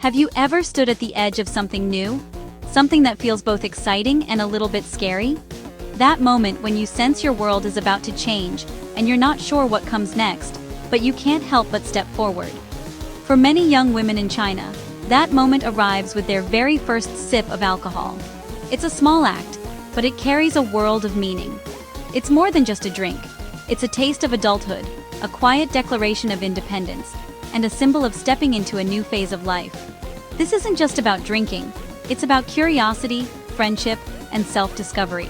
Have you ever stood at the edge of something new? Something that feels both exciting and a little bit scary? That moment when you sense your world is about to change and you're not sure what comes next, but you can't help but step forward. For many young women in China, that moment arrives with their very first sip of alcohol. It's a small act, but it carries a world of meaning. It's more than just a drink. It's a taste of adulthood, a quiet declaration of independence, and a symbol of stepping into a new phase of life. This isn't just about drinking. It's about curiosity, friendship, and self-discovery.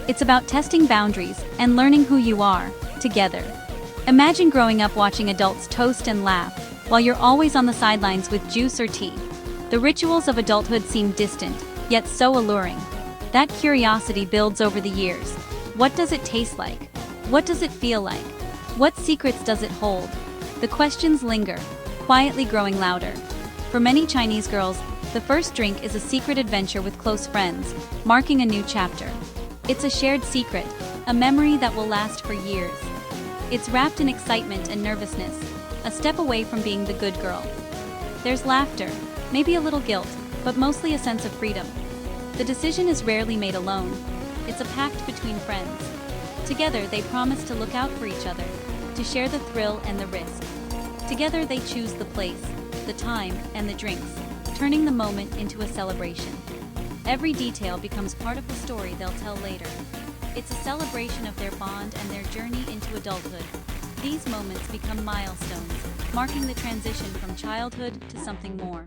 It's about testing boundaries and learning who you are, together. Imagine growing up watching adults toast and laugh, while you're always on the sidelines with juice or tea. The rituals of adulthood seem distant, yet so alluring. That curiosity builds over the years. What does it taste like? What does it feel like? What secrets does it hold? The questions linger, quietly growing louder. For many Chinese girls, the first drink is a secret adventure with close friends, marking a new chapter. It's a shared secret, a memory that will last for years. It's wrapped in excitement and nervousness, a step away from being the good girl. There's laughter, maybe a little guilt, but mostly a sense of freedom. The decision is rarely made alone. It's a pact between friends. Together they promise to look out for each other, to share the thrill and the risk. Together they choose the place, the time, and the drinks, turning the moment into a celebration. Every detail becomes part of the story they'll tell later. It's a celebration of their bond and their journey into adulthood. These moments become milestones, marking the transition from childhood to something more.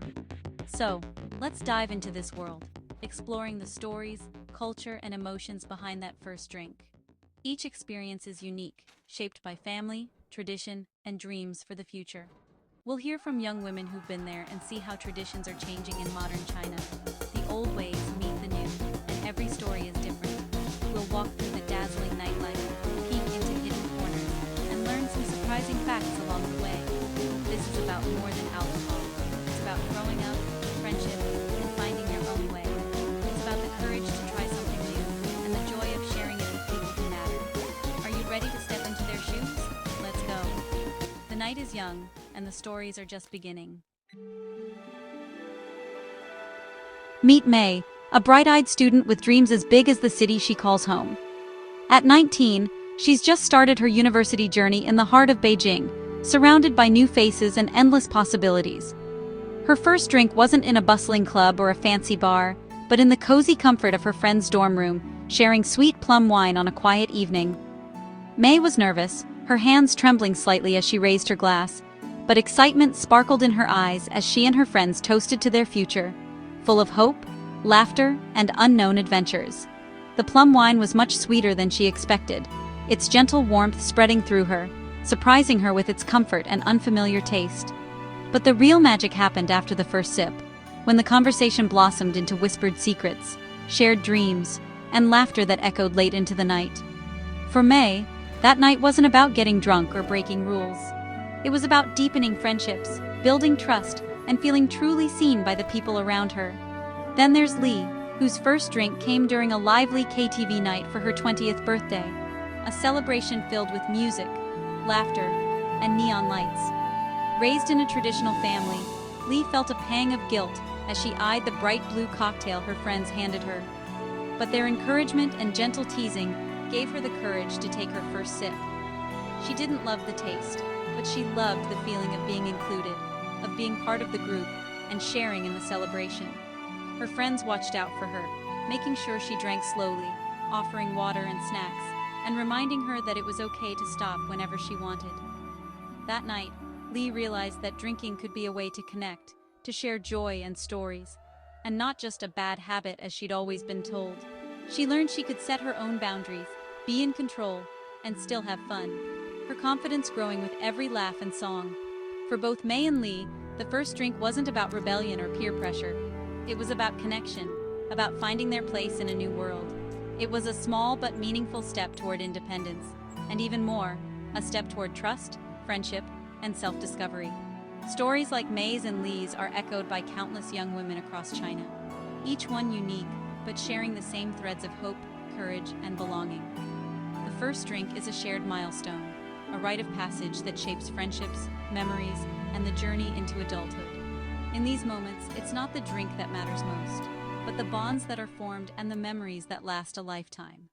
So, let's dive into this world, exploring the stories, culture, and emotions behind that first drink. Each experience is unique, shaped by family, tradition, and dreams for the future. We'll hear from young women who've been there and see how traditions are changing in modern China. The old ways meet the new, and every story is different. We'll walk through the dazzling nightlife, peek into hidden corners, and learn some surprising facts along the way. This is about more than alcohol. It's about growing up, friendship, and finding your own way. It's about the courage to try something new, and the joy of sharing it with people who matter. Are you ready to step into their shoes? Let's go. The night is young, and the stories are just beginning. Meet May, a bright-eyed student with dreams as big as the city she calls home. At 19, she's just started her university journey in the heart of Beijing, surrounded by new faces and endless possibilities. Her first drink wasn't in a bustling club or a fancy bar, but in the cozy comfort of her friend's dorm room, sharing sweet plum wine on a quiet evening. May was nervous, her hands trembling slightly as she raised her glass, but excitement sparkled in her eyes as she and her friends toasted to their future, full of hope, laughter, and unknown adventures. The plum wine was much sweeter than she expected, its gentle warmth spreading through her, surprising her with its comfort and unfamiliar taste. But the real magic happened after the first sip, when the conversation blossomed into whispered secrets, shared dreams, and laughter that echoed late into the night. For May, that night wasn't about getting drunk or breaking rules. It was about deepening friendships, building trust, and feeling truly seen by the people around her. Then there's Lee, whose first drink came during a lively KTV night for her 20th birthday, a celebration filled with music, laughter, and neon lights. Raised in a traditional family, Lee felt a pang of guilt as she eyed the bright blue cocktail her friends handed her. But their encouragement and gentle teasing gave her the courage to take her first sip. She didn't love the taste, but she loved the feeling of being included, of being part of the group, and sharing in the celebration. Her friends watched out for her, making sure she drank slowly, offering water and snacks, and reminding her that it was okay to stop whenever she wanted. That night, Lee realized that drinking could be a way to connect, to share joy and stories, and not just a bad habit as she'd always been told. She learned she could set her own boundaries, be in control, and still have fun, her confidence growing with every laugh and song. For both May and Lee, the first drink wasn't about rebellion or peer pressure. It was about connection, about finding their place in a new world. It was a small but meaningful step toward independence, and even more, a step toward trust, friendship, and self-discovery. Stories like May's and Lee's are echoed by countless young women across China, each one unique, but sharing the same threads of hope, courage, and belonging. The first drink is a shared milestone, a rite of passage that shapes friendships, memories, and the journey into adulthood. In these moments, it's not the drink that matters most, but the bonds that are formed and the memories that last a lifetime.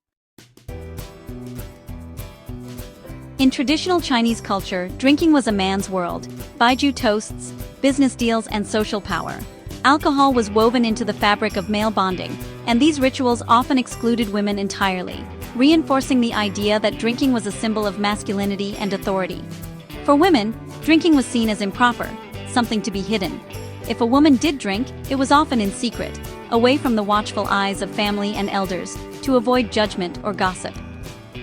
In traditional Chinese culture, drinking was a man's world. Baijiu toasts, business deals, and social power. Alcohol was woven into the fabric of male bonding, and these rituals often excluded women entirely, reinforcing the idea that drinking was a symbol of masculinity and authority. For women, drinking was seen as improper, something to be hidden. If a woman did drink, it was often in secret, away from the watchful eyes of family and elders, to avoid judgment or gossip.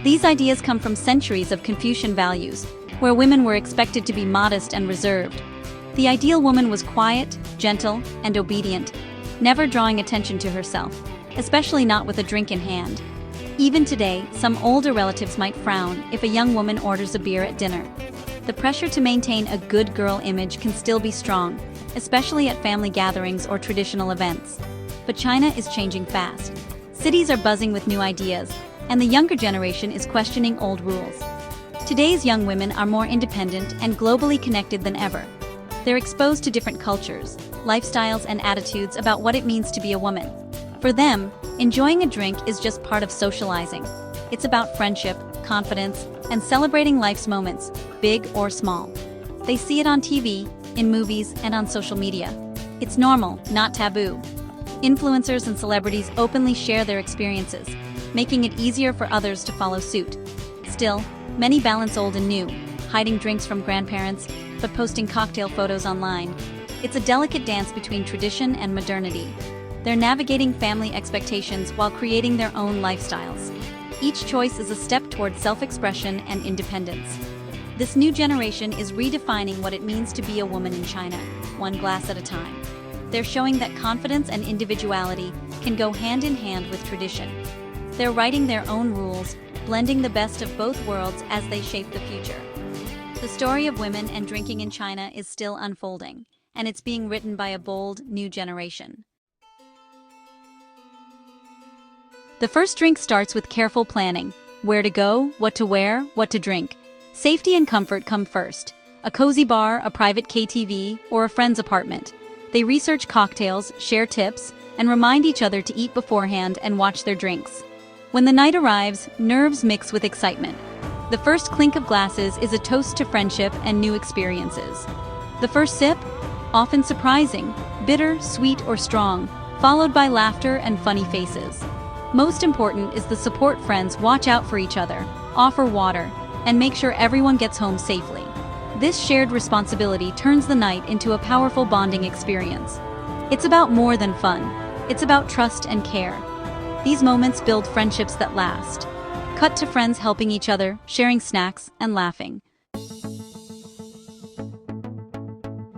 These ideas come from centuries of Confucian values, where women were expected to be modest and reserved. The ideal woman was quiet, gentle, and obedient, never drawing attention to herself, especially not with a drink in hand. Even today, some older relatives might frown if a young woman orders a beer at dinner. The pressure to maintain a good girl image can still be strong, especially at family gatherings or traditional events. But China is changing fast. Cities are buzzing with new ideas, and the younger generation is questioning old rules. Today's young women are more independent and globally connected than ever. They're exposed to different cultures, lifestyles, and attitudes about what it means to be a woman. For them, enjoying a drink is just part of socializing. It's about friendship, confidence, and celebrating life's moments, big or small. They see it on TV, in movies, and on social media. It's normal, not taboo. Influencers and celebrities openly share their experiences, making it easier for others to follow suit. Still, many balance old and new, hiding drinks from grandparents, but posting cocktail photos online. It's a delicate dance between tradition and modernity. They're navigating family expectations while creating their own lifestyles. Each choice is a step toward self-expression and independence. This new generation is redefining what it means to be a woman in China, one glass at a time. They're showing that confidence and individuality can go hand in hand with tradition. They're writing their own rules, blending the best of both worlds as they shape the future. The story of women and drinking in China is still unfolding, and it's being written by a bold, new generation. The first drink starts with careful planning. Where to go, what to wear, what to drink. Safety and comfort come first. A cozy bar, a private KTV, or a friend's apartment. They research cocktails, share tips, and remind each other to eat beforehand and watch their drinks. When the night arrives, nerves mix with excitement. The first clink of glasses is a toast to friendship and new experiences. The first sip? Often surprising, bitter, sweet, or strong, followed by laughter and funny faces. Most important is the support. Friends watch out for each other, offer water, and make sure everyone gets home safely. This shared responsibility turns the night into a powerful bonding experience. It's about more than fun. It's about trust and care. These moments build friendships that last. Cut to friends helping each other, sharing snacks, and laughing.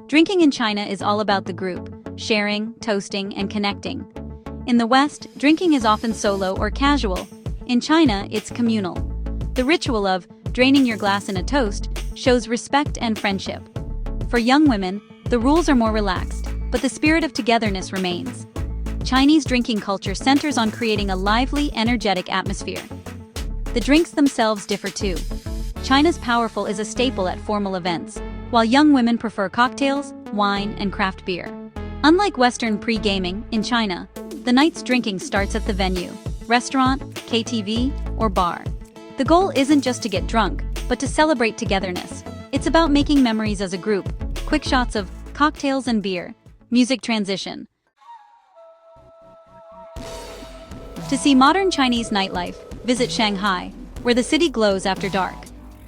Drinking in China is all about the group, sharing, toasting, and connecting. In the West, drinking is often solo or casual. In China, it's communal. The ritual of draining your glass in a toast shows respect and friendship. For young women, the rules are more relaxed, but the spirit of togetherness remains. Chinese drinking culture centers on creating a lively, energetic atmosphere. The drinks themselves differ too. China's powerful is a staple at formal events, while young women prefer cocktails, wine, and craft beer. Unlike Western pre-gaming, in China, the night's drinking starts at the venue, restaurant, KTV, or bar. The goal isn't just to get drunk, but to celebrate togetherness. It's about making memories as a group, quick shots of cocktails and beer, music transition. To see modern Chinese nightlife, visit Shanghai, where the city glows after dark.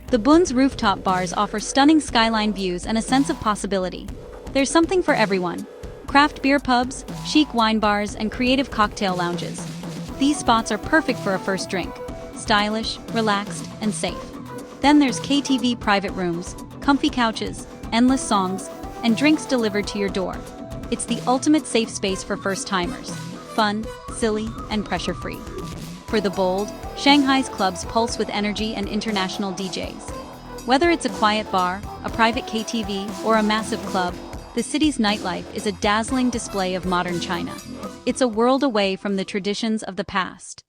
The Bun's rooftop bars offer stunning skyline views and a sense of possibility. There's something for everyone. Craft beer pubs, chic wine bars, and creative cocktail lounges. These spots are perfect for a first drink. Stylish, relaxed, and safe. Then there's KTV private rooms, comfy couches, endless songs, and drinks delivered to your door. It's the ultimate safe space for first-timers. Fun, silly, and pressure-free. For the bold, Shanghai's clubs pulse with energy and international DJs. Whether it's a quiet bar, a private KTV, or a massive club, the city's nightlife is a dazzling display of modern China. It's a world away from the traditions of the past.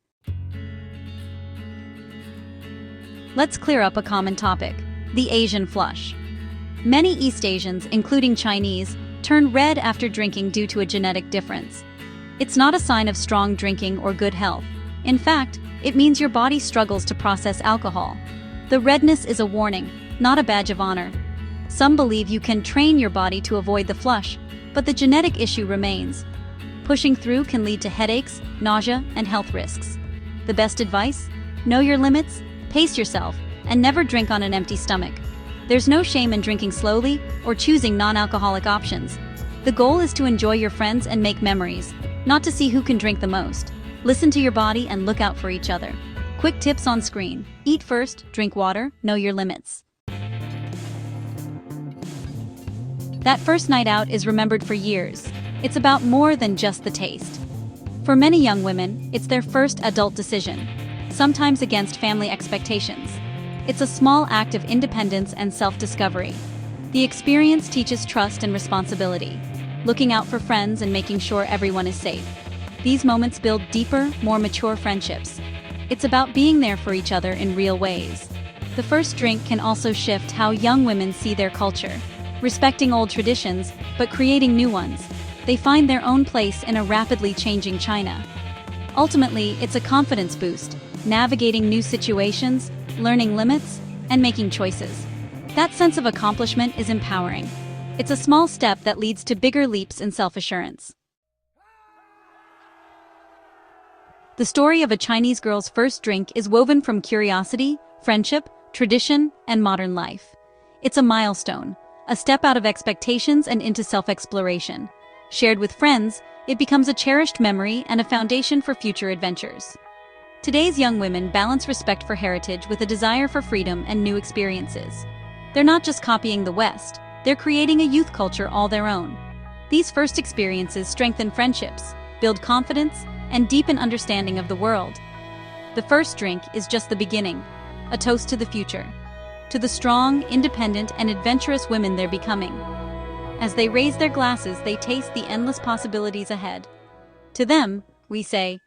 Let's clear up a common topic: the Asian flush. Many East Asians, including Chinese, turn red after drinking due to a genetic difference. It's not a sign of strong drinking or good health. In fact, it means your body struggles to process alcohol. The redness is a warning, not a badge of honor. Some believe you can train your body to avoid the flush, but the genetic issue remains. Pushing through can lead to headaches, nausea, and health risks. The best advice? Know your limits, pace yourself, and never drink on an empty stomach. There's no shame in drinking slowly or choosing non-alcoholic options. The goal is to enjoy your friends and make memories, not to see who can drink the most. Listen to your body and look out for each other. Quick tips on screen. Eat first, drink water, know your limits. That first night out is remembered for years. It's about more than just the taste. For many young women, it's their first adult decision, sometimes against family expectations. It's a small act of independence and self-discovery. The experience teaches trust and responsibility, looking out for friends and making sure everyone is safe. These moments build deeper, more mature friendships. It's about being there for each other in real ways. The first drink can also shift how young women see their culture, respecting old traditions, but creating new ones. They find their own place in a rapidly changing China. Ultimately, it's a confidence boost, navigating new situations, learning limits, and making choices. That sense of accomplishment is empowering. It's a small step that leads to bigger leaps in self-assurance. The story of a Chinese girl's first drink is woven from curiosity, friendship, tradition, and modern life. It's a milestone, a step out of expectations and into self-exploration. Shared with friends, it becomes a cherished memory and a foundation for future adventures. Today's young women balance respect for heritage with a desire for freedom and new experiences. They're not just copying the West, they're creating a youth culture all their own. These first experiences strengthen friendships, build confidence, and deepen understanding of the world. The first drink is just the beginning, a toast to the future, to the strong, independent, and adventurous women they're becoming. As they raise their glasses, they taste the endless possibilities ahead. To them, we say,